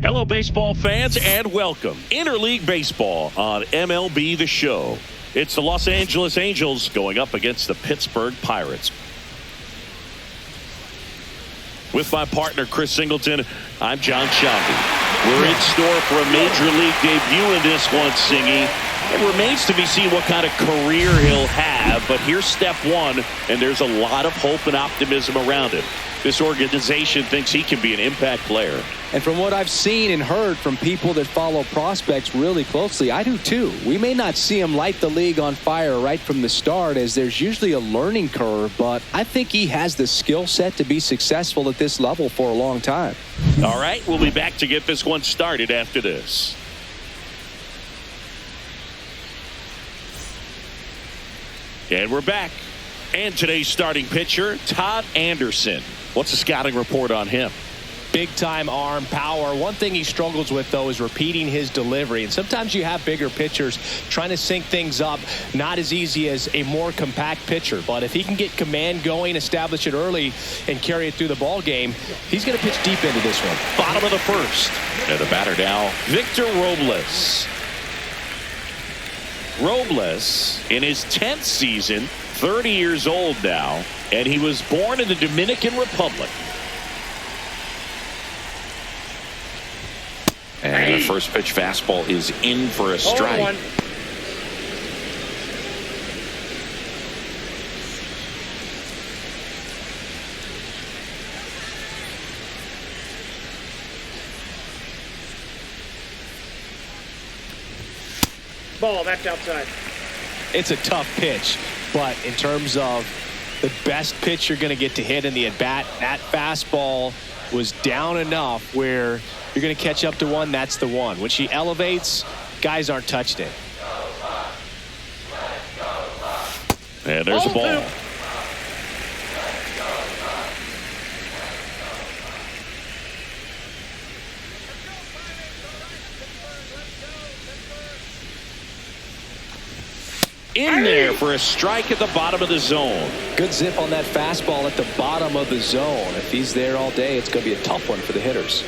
Hello, baseball fans, and welcome. Interleague Baseball on MLB The Show. It's the Los Angeles Angels going up against the Pittsburgh Pirates. With my partner, Chris Singleton, I'm John Sciambi. We're in store for a Major League debut in this one, Singy. It remains to be seen what kind of career he'll have, but here's step one, and there's a lot of hope and optimism around it. This organization thinks he can be an impact player. And from what I've seen and heard from people that follow prospects really closely, I do too. We may not see him light the league on fire right from the start, as there's usually a learning curve, but I think he has the skill set to be successful at this level for a long time. All right, we'll be back to get this one started after this. And we're back. And today's starting pitcher, Todd Anderson. What's the scouting report on him? Big time arm power. One thing he struggles with, though, is repeating his delivery. And sometimes you have bigger pitchers trying to sync things up. Not as easy as a more compact pitcher. But if he can get command going, establish it early, and carry it through the ball game, he's going to pitch deep into this one. Bottom of the first. And the batter now, Victor Robles. Robles, in his 10th season, 30 years old now, and he was born in the Dominican Republic. And the first pitch fastball is in for a strike. Ball, that's outside. It's a tough pitch, but in terms of the best pitch you're going to get to hit in the at-bat, that fastball was down enough where you're going to catch up to one. That's the one. When she elevates, guys aren't touched it. And there's a ball. In there for a strike at the bottom of the zone. Good zip on that fastball at the bottom of the zone. If he's there all day, it's going to be a tough one for the hitters.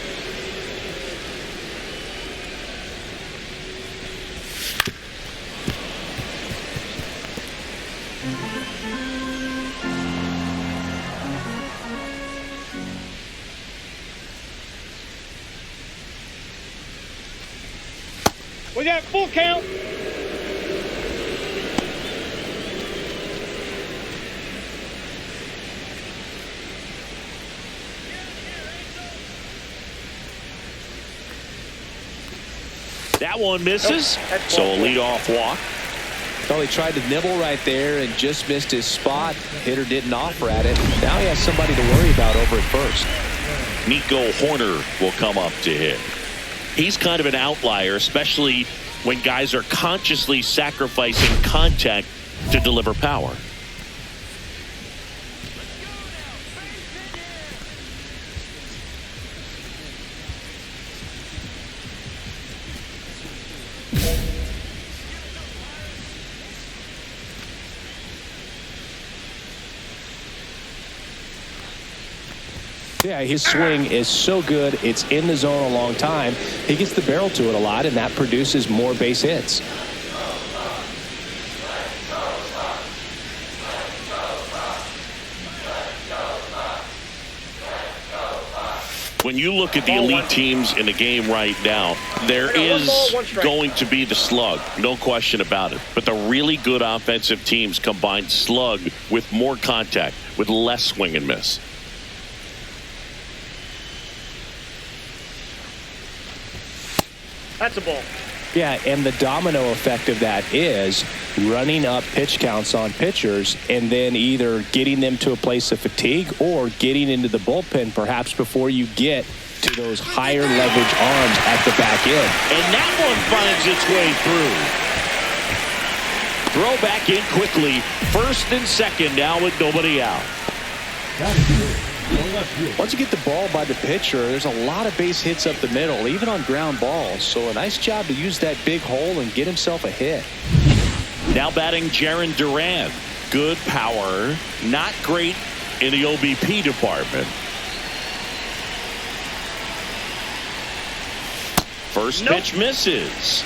We got full count. That one misses, so a leadoff walk. Well, he tried to nibble right there and just missed his spot. Hitter didn't offer at it. Now he has somebody to worry about over at first. Nico Horner will come up to hit. He's kind of an outlier, especially when guys are consciously sacrificing contact to deliver power. Yeah, his swing is so good. It's in the zone a long time. He gets the barrel to it a lot, and that produces more base hits. When you look at the elite teams in the game right now, there is going to be the slug, no question about it. But the really good offensive teams combine slug with more contact, with less swing and miss. That's a ball. Yeah, and the domino effect of that is running up pitch counts on pitchers and then either getting them to a place of fatigue or getting into the bullpen perhaps before you get to those higher leverage arms at the back end. And that one finds its way through. Throw back in quickly. First and second now with nobody out. Once you get the ball by the pitcher, there's a lot of base hits up the middle, even on ground balls. So a nice job to use that big hole and get himself a hit. Now batting Jarren Duran. Good power, not great in the OBP department. First pitch misses.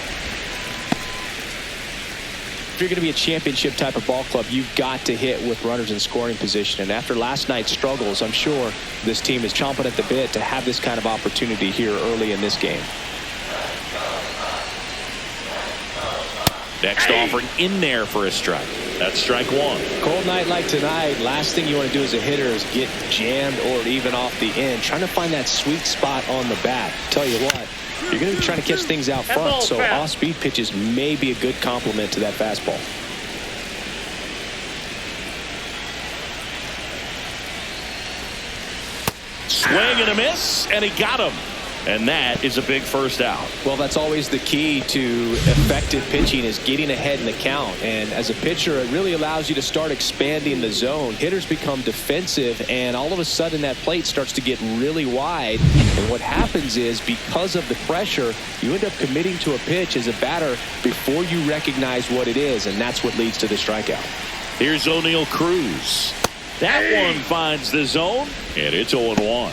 If you're going to be a championship type of ball club, you've got to hit with runners in scoring position. And after last night's struggles, I'm sure this team is chomping at the bit to have this kind of opportunity here early in this game. Next offering in there for a strike. That's strike one. Cold night like tonight, last thing you want to do as a hitter is get jammed or even off the end. Trying to find that sweet spot on the bat. Tell you what, you're going to be trying to catch things out front, so off-speed pitches may be a good complement to that fastball. Swing and a miss, and he got him. And that is a big first out. Well, that's always the key to effective pitching, is getting ahead in the count. And as a pitcher, it really allows you to start expanding the zone. Hitters become defensive, and all of a sudden that plate starts to get really wide. And what happens is, because of the pressure, you end up committing to a pitch as a batter before you recognize what it is, and that's what leads to the strikeout. Here's O'Neal Cruz. That one finds the zone, and it's 0-1.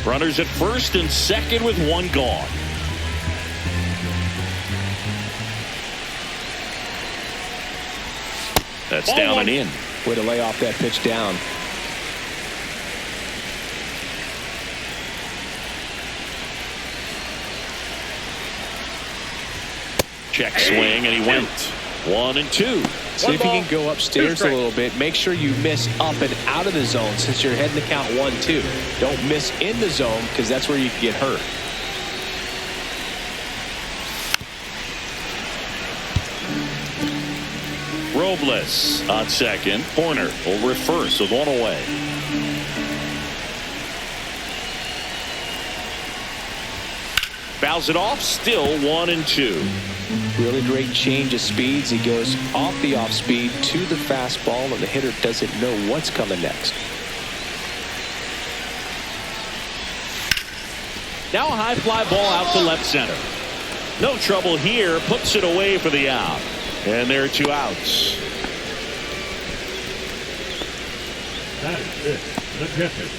Runners at first and second with one gone. That's down and in. Way to lay off that pitch down. Check swing, and he went 1-2. See if you can go upstairs a little bit. Make sure you miss up and out of the zone since you're heading to count 1-2. Don't miss in the zone, because that's where you can get hurt. Robles on second. Horner over at first with one away. Fouls it off. Still 1-2. Really great change of speeds. He goes off the off speed to the fastball, and the hitter doesn't know what's coming next. Now a high fly ball out to left center. No trouble here. Puts it away for the out. And there are two outs. That is it. The catcher,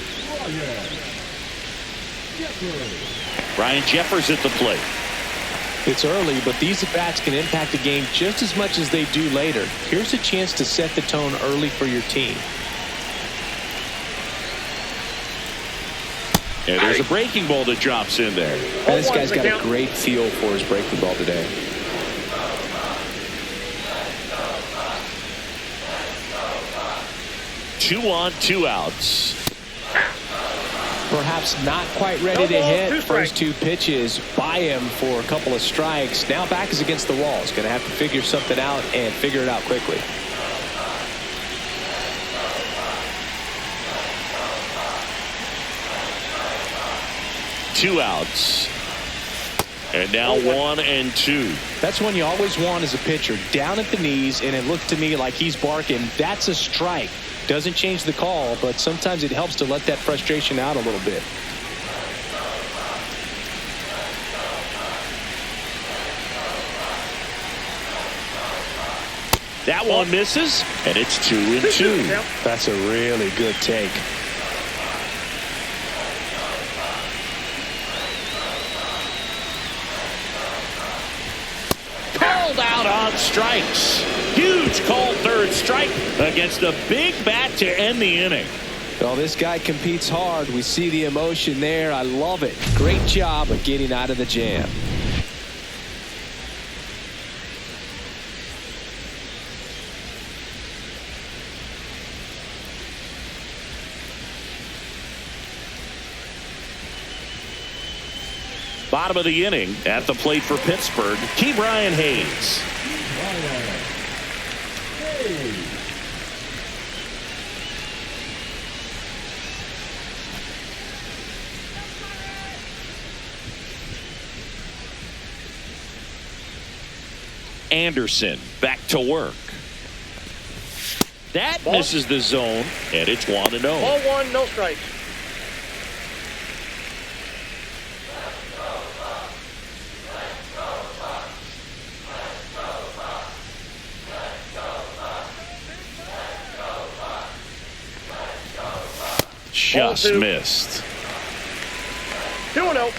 Ryan Jeffers at the plate. It's early, but these at-bats can impact the game just as much as they do later. Here's a chance to set the tone early for your team. And there's a breaking ball that drops in there. And this guy's got a great feel for his breaking ball today. Two on, two outs. Perhaps not quite ready to hit. First two pitches by him for a couple of strikes. Now back is against the wall. He's going to have to figure something out and figure it out quickly. Two outs. And now 1-2. That's one you always want as a pitcher. Down at the knees, and it looked to me like he's barking. That's a strike. Doesn't change the call, but sometimes it helps to let that frustration out a little bit. That one misses, and it's 2-2. That's a really good take. Called out on strikes. Huge called third strike against a big bat to end the inning. Well, this guy competes hard. We see the emotion there. I love it. Great job of getting out of the jam. Bottom of the inning at the plate for Pittsburgh, Ke'Bryan Hayes. Anderson back to work. That misses the zone, and it's 1-0. Ball one, no strikes. just 0-2. missed. 2-0.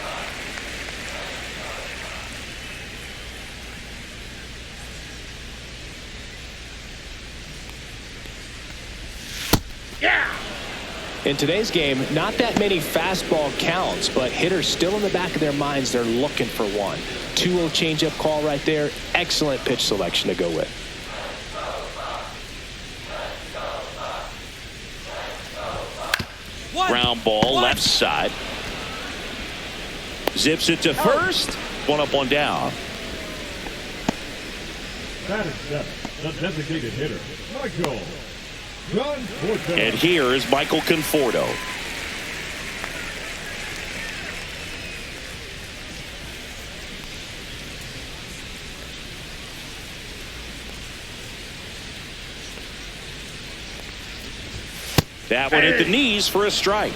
Yeah. In today's game, not that many fastball counts, but hitters still in the back of their minds, they're looking for one. 2-0 changeup call right there. Excellent pitch selection to go with. Ground ball, left side. Zips it to first. One up, one down. That is 7. The designated hitter, Michael Conforto. And here is Michael Conforto. That one at the knees for a strike.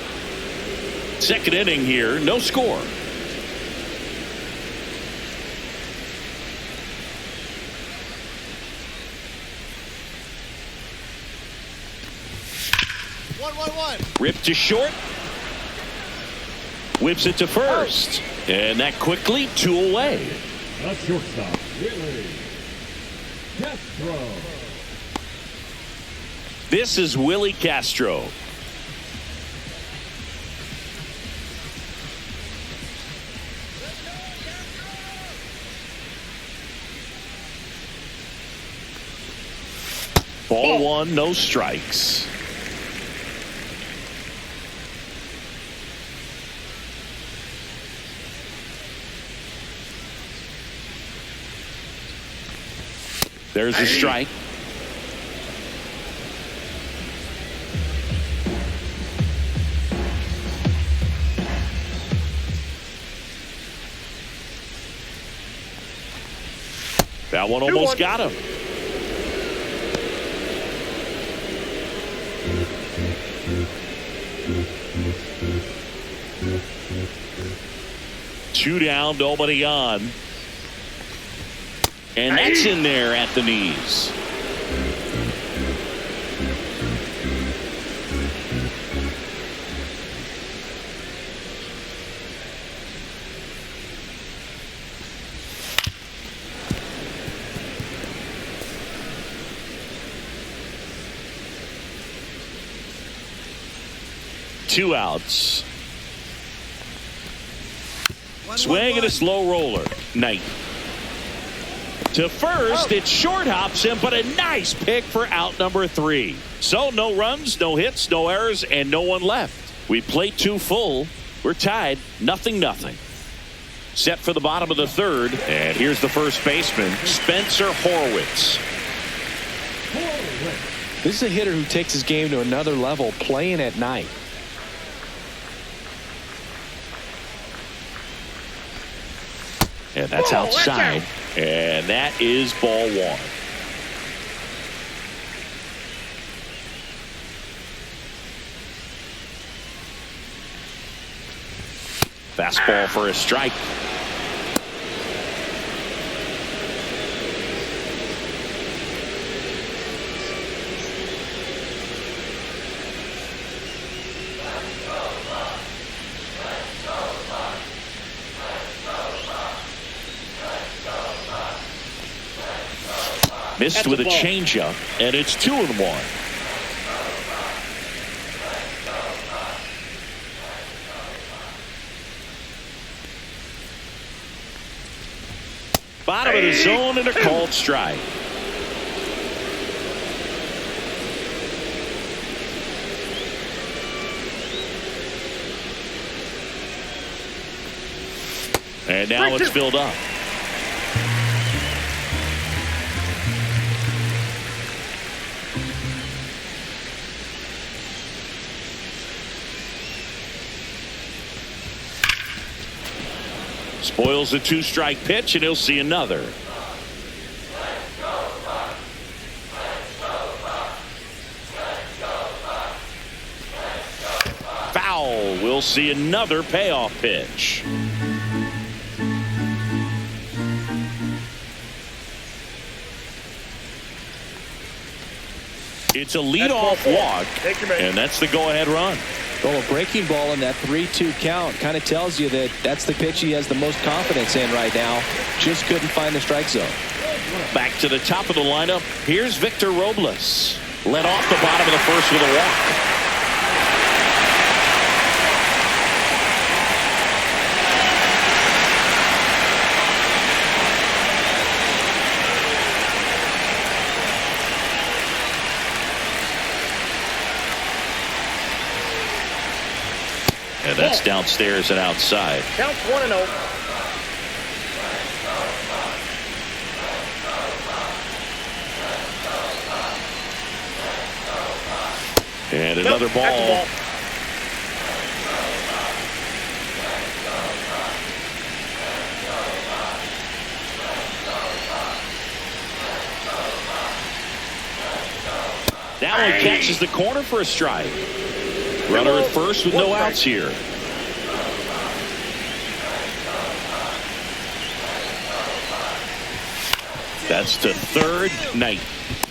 Second inning here, no score. Ripped to short. Whips it to first. And that quickly 2 away. The shortstop, Willie Castro. This is Willie Castro. Ball 1, no strikes. There's a strike. That one almost got him. Two down, nobody on. And that's in there at the knees. Two outs. Swing and a slow roller. Knight. To first, it short hops him, but a nice pick for out number 3. So no runs, no hits, no errors, and no one left. We played 2 full. We're tied, 0-0. Set for the bottom of the third, and here's the first baseman, Spencer Horwitz. This is a hitter who takes his game to another level, playing at night. And that's outside. And that is ball 1. Fastball for a strike. Missed with a changeup, and it's 2-1. Bottom of the zone and a called strike. And now it's filled up. Spoils a 2-strike pitch, and he'll see another. Foul. We'll see another payoff pitch. It's a leadoff walk, and that's the go-ahead run. Well, a breaking ball in that 3-2 count kind of tells you that that's the pitch he has the most confidence in right now. Just couldn't find the strike zone. Back to the top of the lineup. Here's Victor Robles. Led off the bottom of the first with a walk. And that's downstairs and outside. Counts 1-0. And another Nope, ball. that's a ball. That one catches the corner for a strike. Runner at first with no outs here. That's to third. Knight.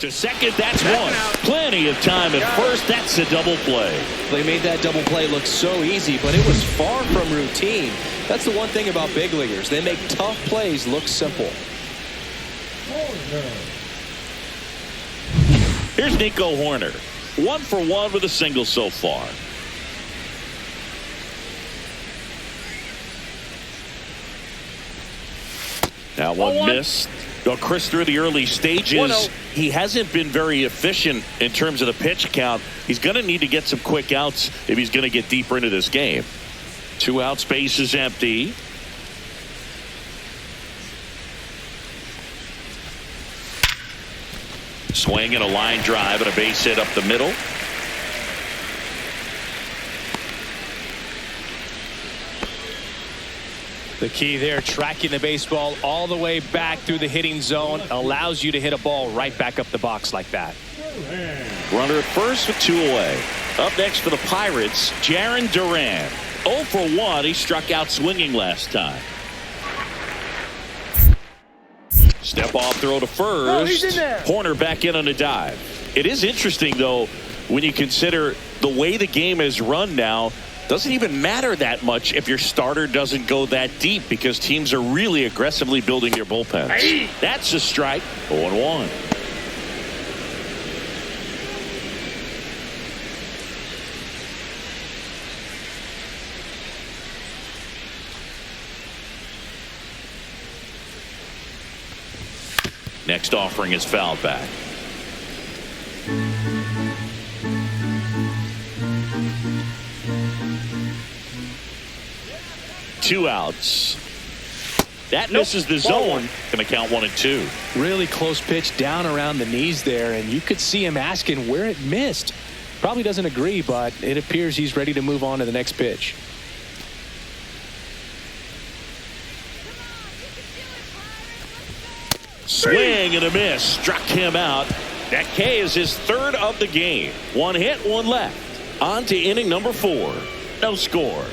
To second, that's one. Plenty of time at first. That's a double play. They made that double play look so easy, but it was far from routine. That's the one thing about big leaguers. They make tough plays look simple. Here's Nico Horner. 1 for 1 with a single so far. That one missed. Well, Chris, through the early stages, he hasn't been very efficient in terms of the pitch count. He's going to need to get some quick outs if he's going to get deeper into this game. 2 out, base is empty. Swing and a line drive and a base hit up the middle. The key there, tracking the baseball all the way back through the hitting zone, allows you to hit a ball right back up the box like that. Runner at first with 2 away. Up next for the Pirates, Jarren Duran. 0 for 1. He struck out swinging last time. Step off throw to first. Oh, he's in there. Horner back in on a dive. It is interesting, though, when you consider the way the game is run now. Doesn't even matter that much if your starter doesn't go that deep because teams are really aggressively building their bullpens. Hey. That's a strike. 0-1. Next offering is fouled back. Two outs. That misses the zone. Going to count 1 and 2. Really close pitch down around the knees there, and you could see him asking where it missed. Probably doesn't agree, but it appears he's ready to move on to the next pitch. Swing and a miss. Struck him out. A.K.A. is his 3rd of the game. 1 hit, 1 left. On to inning number 4. No score.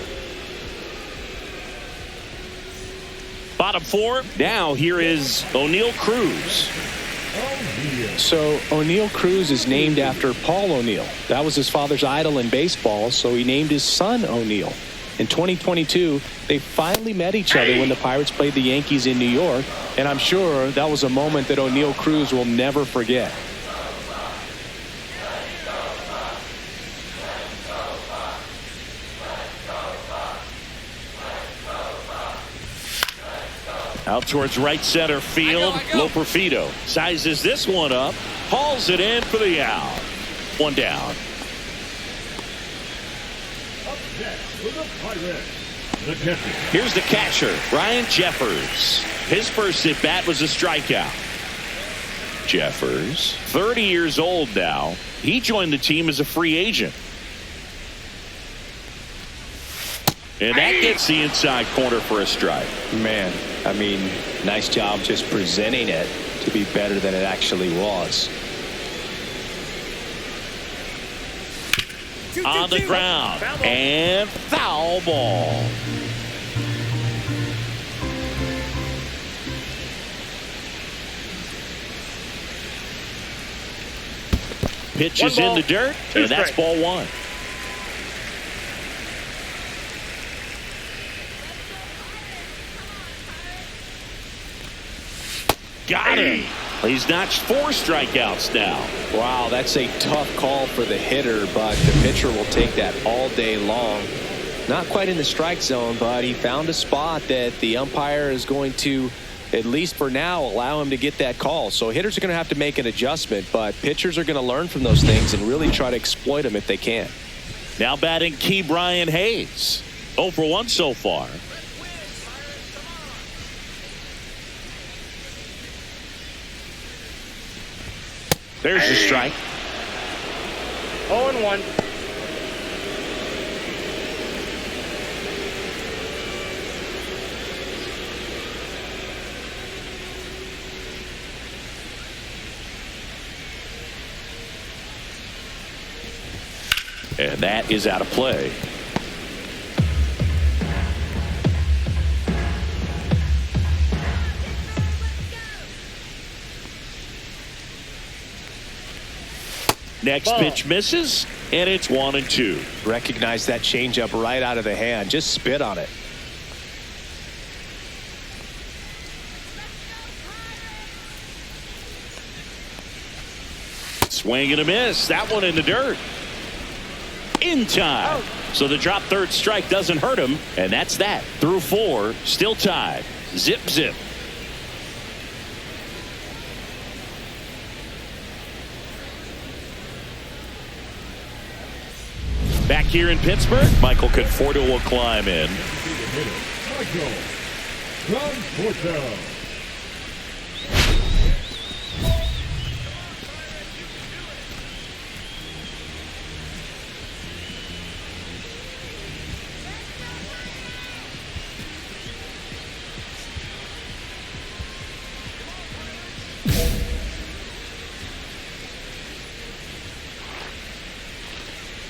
Bottom 4. Now here is O'Neill Cruz. So O'Neill Cruz is named after Paul O'Neill. That was his father's idol in baseball, so he named his son O'Neill. In 2022, they finally met each other when the Pirates played the Yankees in New York, and I'm sure that was a moment that O'Neill Cruz will never forget. Out towards right center field. Loperfido sizes this one up. Hauls it in for the out. 1 down. Here's the catcher, Ryan Jeffers. His first at bat was a strikeout. Jeffers, 30 years old now. He joined the team as a free agent. And that gets the inside corner for a strike. Man, I mean, nice job just presenting it to be better than it actually was. On the ground. And foul ball. Pitch is in the dirt, and that's ball 1. Got him. He's notched 4 strikeouts now. Wow, that's a tough call for the hitter, but the pitcher will take that all day long. Not quite in the strike zone, but he found a spot that the umpire is going to, at least for now, allow him to get that call. So hitters are going to have to make an adjustment, but pitchers are going to learn from those things and really try to exploit them if they can. Now batting Key Brian Hayes. 0 for 1 so far. There's the strike. 0-1. And that is out of play. Next pitch misses, and it's 1-2. Recognize that changeup right out of the hand. Just spit on it. Swing and a miss. That one in the dirt. In time. So the drop third strike doesn't hurt him, and that's that. Through 4, still tied. Zip, zip. Back here in Pittsburgh, Michael Conforto will climb in.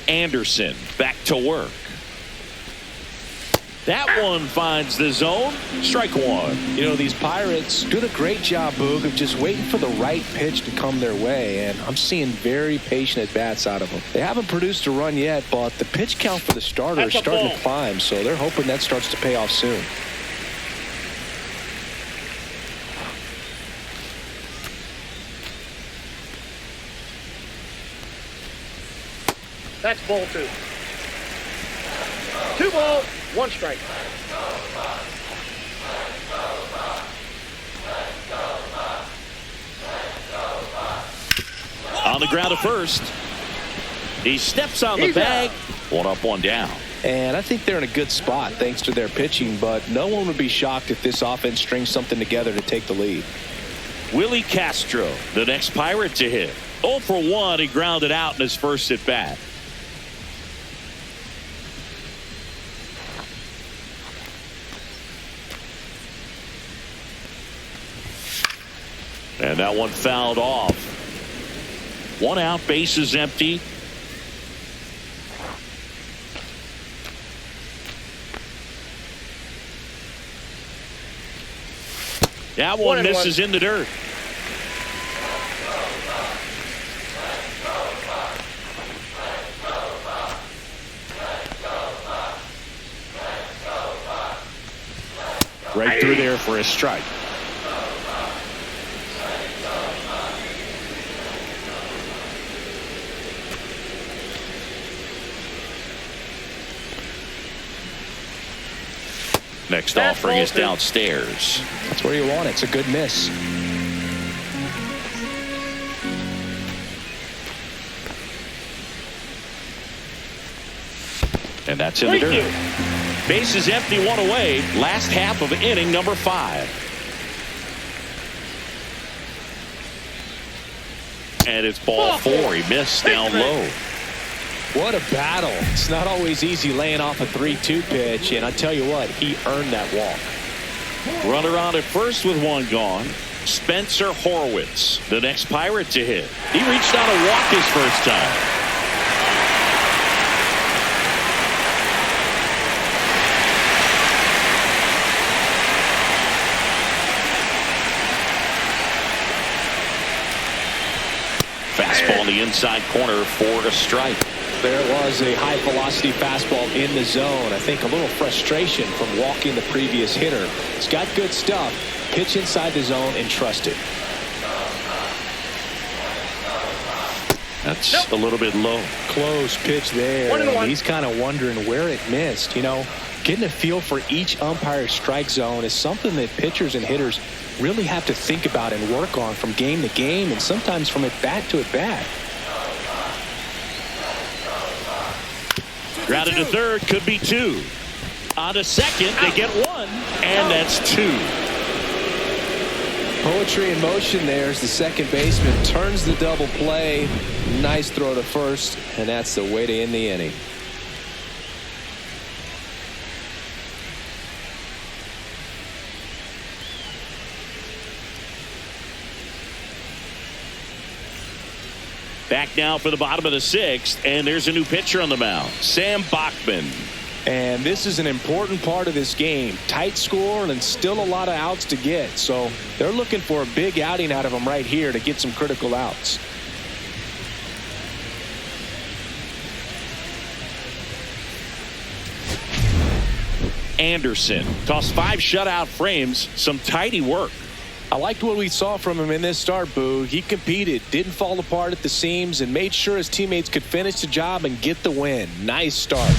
Anderson back to work. That one finds the zone. Strike 1. You know, these Pirates do a great job, Boog, of just waiting for the right pitch to come their way, and I'm seeing very patient at-bats out of them. They haven't produced a run yet, but the pitch count for the starter is starting to climb, so they're hoping that starts to pay off soon. That's ball 2. 2 balls, 1 strike. On the ground at first. He steps on the bag. 1 up, 1 down. And I think they're in a good spot thanks to their pitching, but no one would be shocked if this offense strings something together to take the lead. Willie Castro, the next Pirate to hit. 0 for 1. He grounded out in his first at bat. And that one fouled off. 1 out, bases empty. That one misses in the dirt. Right through there for a strike. Next offering is downstairs. That's where you want it. It's a good miss. And that's in the dirt. Base is empty, 1 away. Last half of inning number 5. And it's ball 4. He missed down low. What a battle. It's not always easy laying off a 3-2 pitch, and I tell you what, he earned that walk. Runner on at first with 1 gone. Spencer Horwitz, the next Pirate to hit. He reached out a walk his first time. Fastball in the inside corner for a strike. There was a high velocity fastball in the zone. I think a little frustration from walking the previous hitter. It's got good stuff, pitch inside the zone and trust it. That's a little bit low. Close pitch there. 1-1. He's kind of wondering where it missed. You know, getting a feel for each umpire's strike zone is something that pitchers and hitters really have to think about and work on from game to game and sometimes from at bat to at bat. Grounded to third, could be 2. On to second, they get 1, and that's 2. Poetry in motion there as the second baseman turns the double play. Nice throw to first, and that's the way to end the inning. Back now for the bottom of the 6th, and there's a new pitcher on the mound, Sam Bachman. And this is an important part of this game. Tight score and still a lot of outs to get. So they're looking for a big outing out of him right here to get some critical outs. Anderson tossed 5 shutout frames, some tidy work. I liked what we saw from him in this start, Boo. He competed, didn't fall apart at the seams, and made sure his teammates could finish the job and get the win. Nice start.